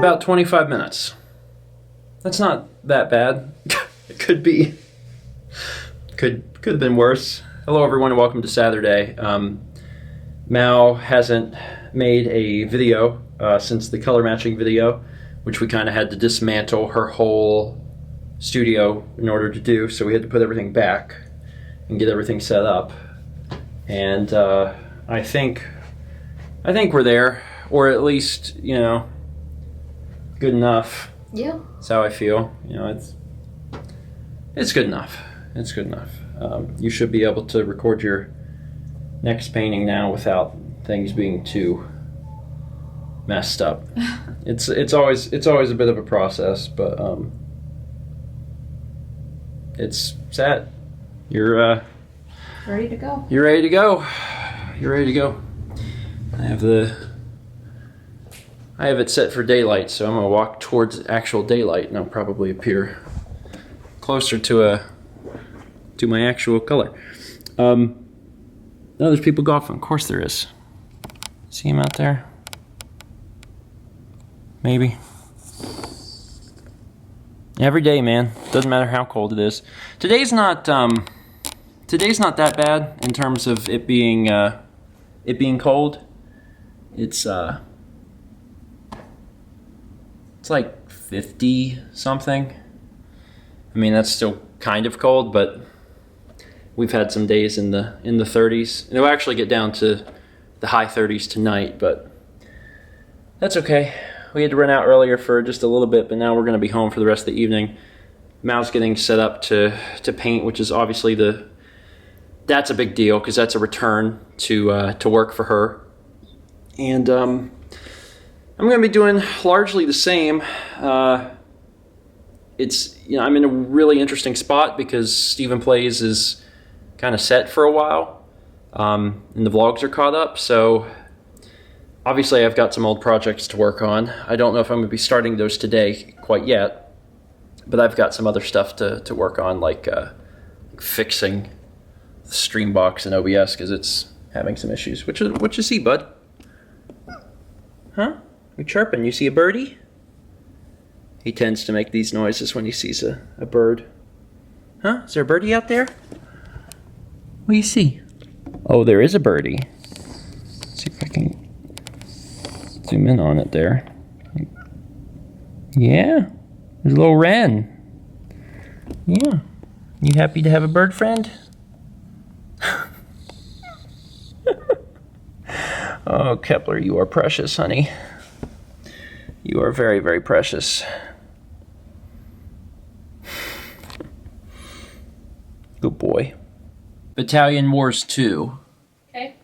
About 25 minutes. That's not that bad. It could be. Could have been worse. Hello everyone and welcome to Saturday. Mal hasn't made a video since the color matching video, which we kind of had to dismantle her whole studio in order to do, so we had to put everything back and get everything set up. And I think we're there, or at least, you know, good enough. Yeah. That's how I feel. You know, it's good enough. It's good enough. You should be able to record your next painting now without things being too messed up. It's always a bit of a process, but it's set. You're Ready to go. You're ready to go. You're ready to go. I have it set for daylight, so I'm gonna walk towards actual daylight, and I'll probably appear closer to my actual color. No, there's people golfing. Of course there is. See him out there? Maybe. Every day, man. Doesn't matter how cold it is. Today's not that bad in terms of it being cold. It's like 50 something. I mean, that's still kind of cold, but we've had some days in the 30s. And it'll actually get down to the high 30s tonight, but that's okay. We had to run out earlier for just a little bit, but now we're going to be home for the rest of the evening. Mal's getting set up to paint, which is obviously that's a big deal because that's a return to work for her. And I'm going to be doing largely the same. It's, you know, I'm in a really interesting spot because Stephen Plays is kind of set for a while, and the vlogs are caught up, so obviously I've got some old projects to work on. I don't know if I'm going to be starting those today quite yet, but I've got some other stuff to work on, like fixing the Streambox in OBS because it's having some issues. What you see, bud? Huh? You chirping? You see a birdie? He tends to make these noises when he sees a bird. Huh? Is there a birdie out there? What do you see? Oh, there is a birdie. Let's see if I can zoom in on it there. Yeah, there's a little wren. Yeah. You happy to have a bird friend? Oh, Kepler, you are precious, honey. You are very, very precious. Good boy. Battalion Wars 2. Okay.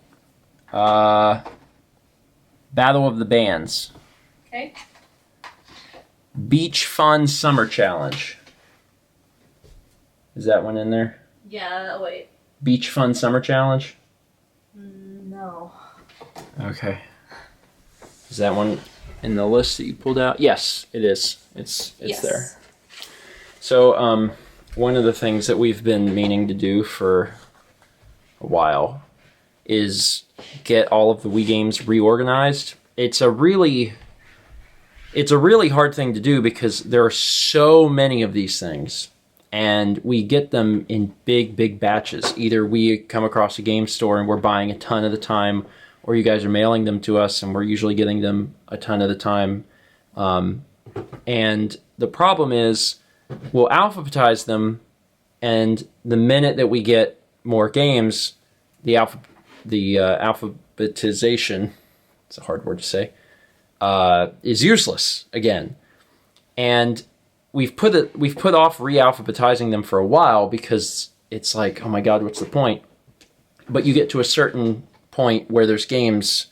Battle of the Bands. Okay. Beach Fun Summer Challenge. Is that one in there? Yeah, wait. Beach Fun Summer Challenge? No. Okay. Is that one in the list that you pulled out? Yes, it is. It's Yes. there. So, one of the things that we've been meaning to do for a while is get all of the Wii games reorganized. It's a really hard thing to do because there are so many of these things, and we get them in big batches. Either we come across a game store and we're buying a ton at a time, or you guys are mailing them to us and we're usually getting them a ton at a time. And the problem is we'll alphabetize them, and the minute that we get more games, the alphabetization, it's a hard word to say, is useless again. And we've put off re-alphabetizing them for a while because it's like, oh my god, what's the point? But you get to a certain point where there's games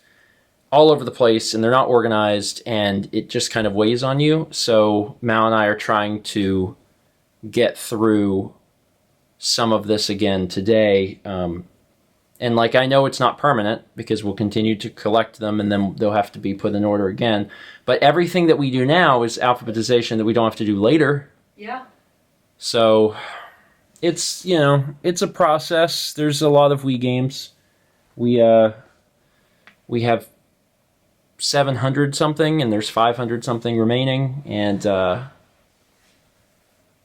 all over the place and they're not organized, and it just kind of weighs on you. So Mal and I are trying to get through some of this again today. And like, I know it's not permanent because we'll continue to collect them and then they'll have to be put in order again. But everything that we do now is alphabetization that we don't have to do later. Yeah. So it's, you know, it's a process. There's a lot of Wii games. We have 700 something, and there's 500 something remaining, and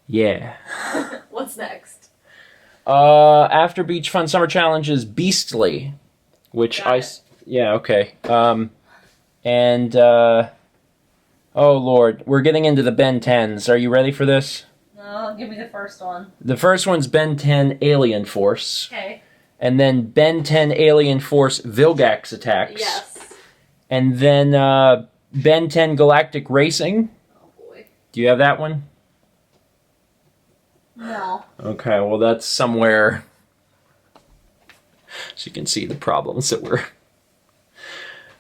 yeah. What's next? After Beach Fun Summer Challenge is Beastly, which Got it. yeah, okay. And oh Lord, we're getting into the Ben10s. Are you ready for this? No, give me the first one. The first one's Ben 10 Alien Force. Okay. And then Ben 10 Alien Force Vilgax Attacks. Yes. And then Ben 10 Galactic Racing. Oh boy. Do you have that one? No. Okay, well that's somewhere. So you can see the problems that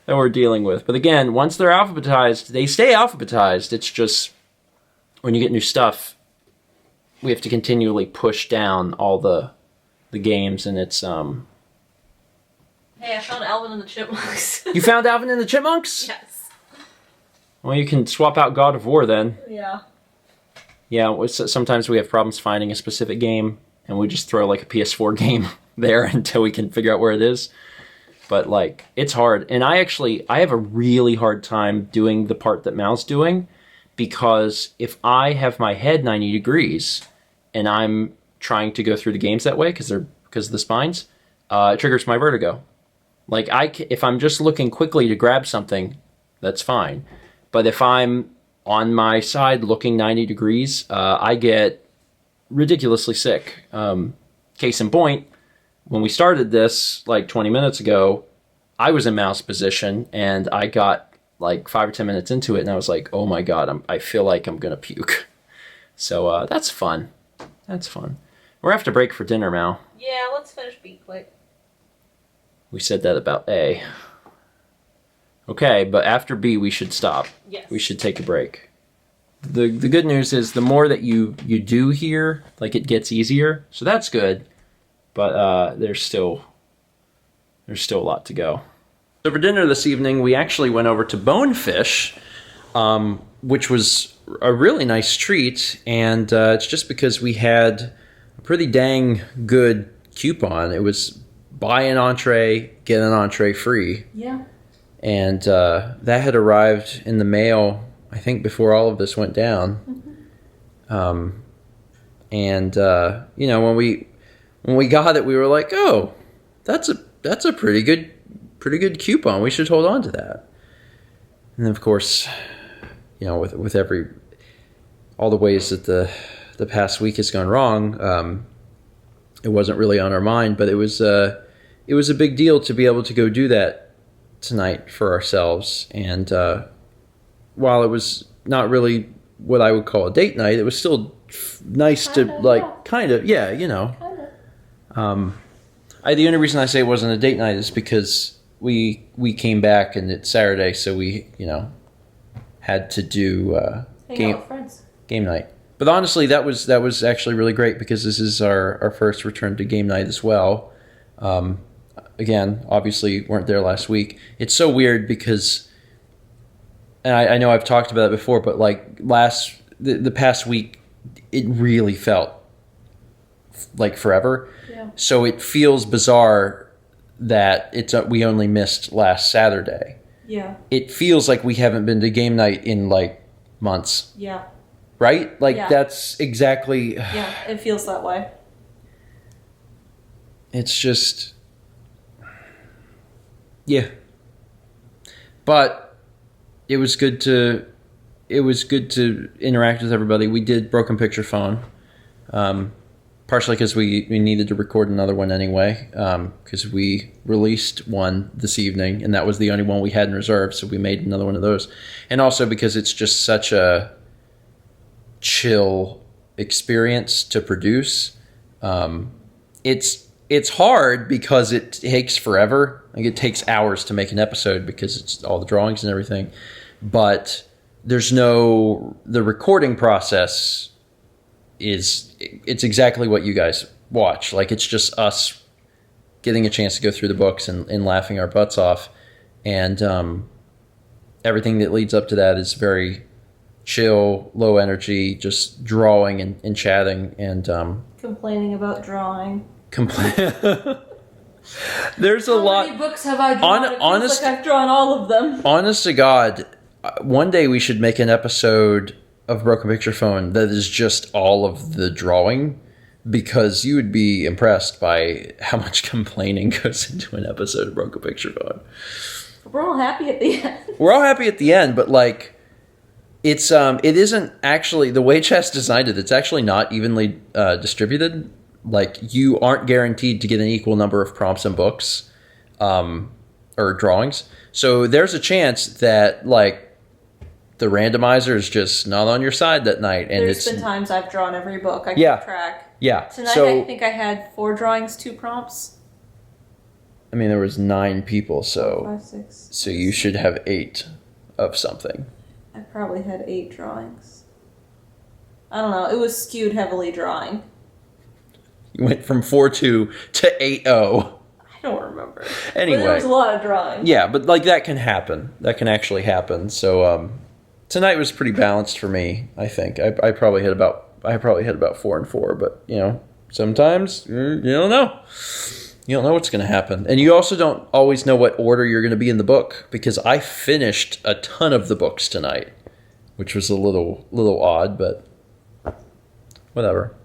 we're dealing with. But again, once they're alphabetized, they stay alphabetized. It's just when you get new stuff, we have to continually push down all the games, and it's Hey, I found Alvin and the Chipmunks. You found Alvin and the Chipmunks? Yes. Well, you can swap out God of War then. Yeah. Yeah, sometimes we have problems finding a specific game, and we just throw like a PS4 game there until we can figure out where it is. But like, it's hard. And I have a really hard time doing the part that Mal's doing, because if I have my head 90 degrees and I'm trying to go through the games that way because of the spines, it triggers my vertigo. Like if I'm just looking quickly to grab something, that's fine. But if I'm on my side looking 90 degrees, I get ridiculously sick. Case in point, when we started this like 20 minutes ago, I was in mouse position and I got like 5 or 10 minutes into it and I was like, oh my God, I feel like I'm gonna puke. So that's fun. That's fun. We're have to break for dinner, Mal. Yeah, let's finish B quick. We said that about A. Okay, but after B we should stop. Yes. We should take a break. The good news is the more that you do here, like it gets easier. So that's good. But there's still a lot to go. So for dinner this evening, we actually went over to Bonefish, which was a really nice treat. And it's just because we had a pretty dang good coupon. It was buy an entree, get an entree free. Yeah. And that had arrived in the mail, I think, before all of this went down. Mm-hmm. You know, when we got it, we were like, "Oh, that's a pretty good coupon. We should hold on to that." And then, of course, you know, with all the ways that the past week has gone wrong, it wasn't really on our mind. But it was a big deal to be able to go do that tonight for ourselves. And while it was not really what I would call a date night, it was still nice to like kind of, yeah, you know. The only reason I say it wasn't a date night is because we came back and it's Saturday, so we, you know, had to do Hang out with friends. Game night. But honestly, that was actually really great because this is our first return to game night as well. Again, obviously weren't there last week. It's so weird because, and I know I've talked about it before, but like the past week, it really felt like forever. Yeah. So it feels bizarre that we only missed last Saturday. Yeah. It feels like we haven't been to game night in like months. Yeah. Right? Like Yeah. that's exactly. Yeah, it feels that way. It's just. Yeah. But it was good to interact with everybody. We did Broken Picture Phone. Partially because we needed to record another one anyway, because we released one this evening, and that was the only one we had in reserve, so we made another one of those. And also because it's just such a chill experience to produce. It's hard because it takes forever. Like it takes hours to make an episode because it's all the drawings and everything. But the recording process it's exactly what you guys watch. Like it's just us getting a chance to go through the books and laughing our butts off. And everything that leads up to that is very chill, low energy, just drawing and chatting and Complaining about drawing. There's a lot. How many books have I drawn? It feels honest- like I've drawn all of them. Honest to God, one day we should make an episode of Broken Picture Phone that is just all of the drawing, because you would be impressed by how much complaining goes into an episode of Broken Picture Phone. We're all happy at the end. We're all happy at the end, but like, it isn't actually, the way Chess designed it, it's actually not evenly distributed. Like, you aren't guaranteed to get an equal number of prompts and books or drawings. So there's a chance that, like, the randomizer is just not on your side that night. And There's been times I've drawn every book. I Yeah. keep track. Yeah. Tonight So, I think I had 4 drawings, 2 prompts. I mean, there was 9 people, so 5, 6. so you should have 8 of something. I probably had 8 drawings. I don't know. It was skewed heavily drawing. You went from 4-2 to 8-0. I don't remember. Anyway. But there was a lot of drawing. Yeah, but like, that can happen. That can actually happen. So tonight was pretty balanced for me, I think. I probably had about 4 and 4, but you know, sometimes you don't know. You don't know what's going to happen. And you also don't always know what order you're going to be in the book, because I finished a ton of the books tonight, which was a little odd, but whatever.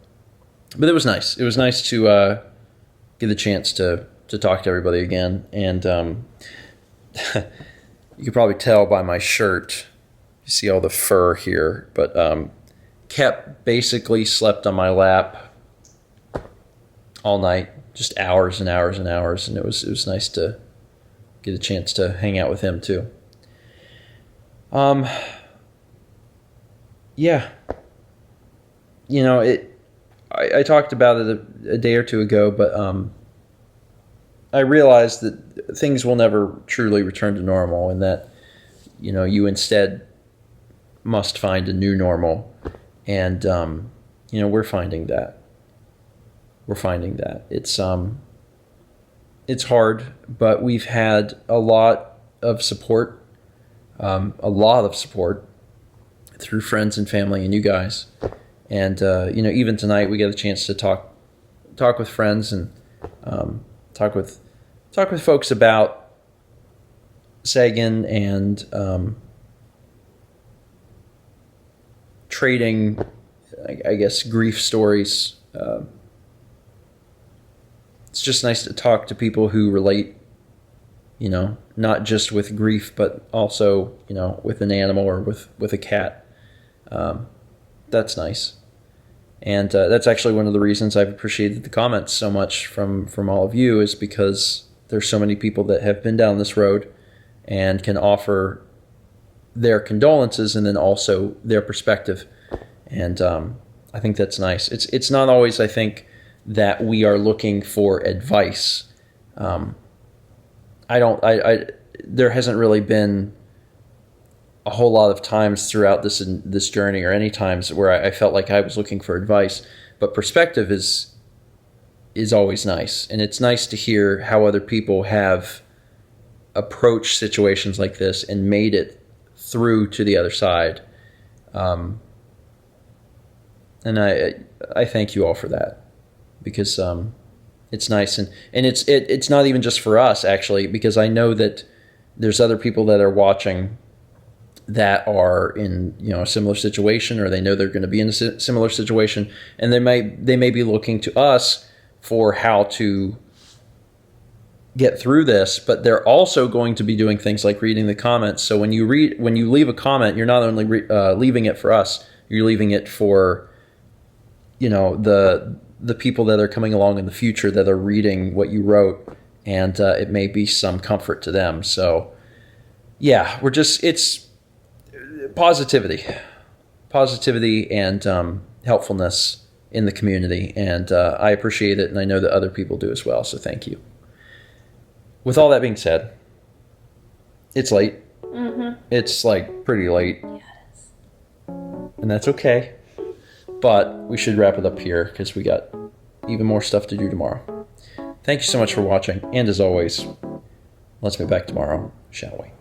But it was nice. It was nice to get the chance to talk to everybody again. And you can probably tell by my shirt, you see all the fur here, but Kep basically slept on my lap all night, just hours and hours and hours, and it was nice to get a chance to hang out with him too. Yeah, you know, I talked about it a day or two ago, but I realized that things will never truly return to normal, and that, you know, you instead must find a new normal. And you know, we're finding that. It's hard, but we've had a lot of support through friends and family and you guys. And you know, even tonight we got a chance to talk with friends and talk with folks about Sagan and trading, I guess, grief stories. It's just nice to talk to people who relate, you know, not just with grief, but also, you know, with an animal or with a cat. That's nice. And that's actually one of the reasons I've appreciated the comments so much from all of you, is because there's so many people that have been down this road and can offer their condolences and then also their perspective. And I think that's nice. It's not always, I think, that we are looking for advice. There hasn't really been a whole lot of times throughout this journey, or any times where I felt like I was looking for advice. But perspective is always nice, and it's nice to hear how other people have approached situations like this and made it through to the other side. And I thank you all for that, because it's nice, and it's not even just for us, actually, because I know that there's other people that are watching that are in, you know, a similar situation, or they know they're going to be in a similar situation, and they may be looking to us for how to get through this, but they're also going to be doing things like reading the comments. So when you leave a comment, you're not only leaving it for us, you're leaving it for, you know, the people that are coming along in the future that are reading what you wrote, and it may be some comfort to them. So yeah, it's positivity and helpfulness in the community, and I appreciate it, and I know that other people do as well, so thank you. With all that being said, it's late. Mm-hmm. It's like pretty late. Yeah, it is. And that's okay. But we should wrap it up here, because we got even more stuff to do tomorrow. Thank you so much for watching, and as always, let's be back tomorrow, shall we?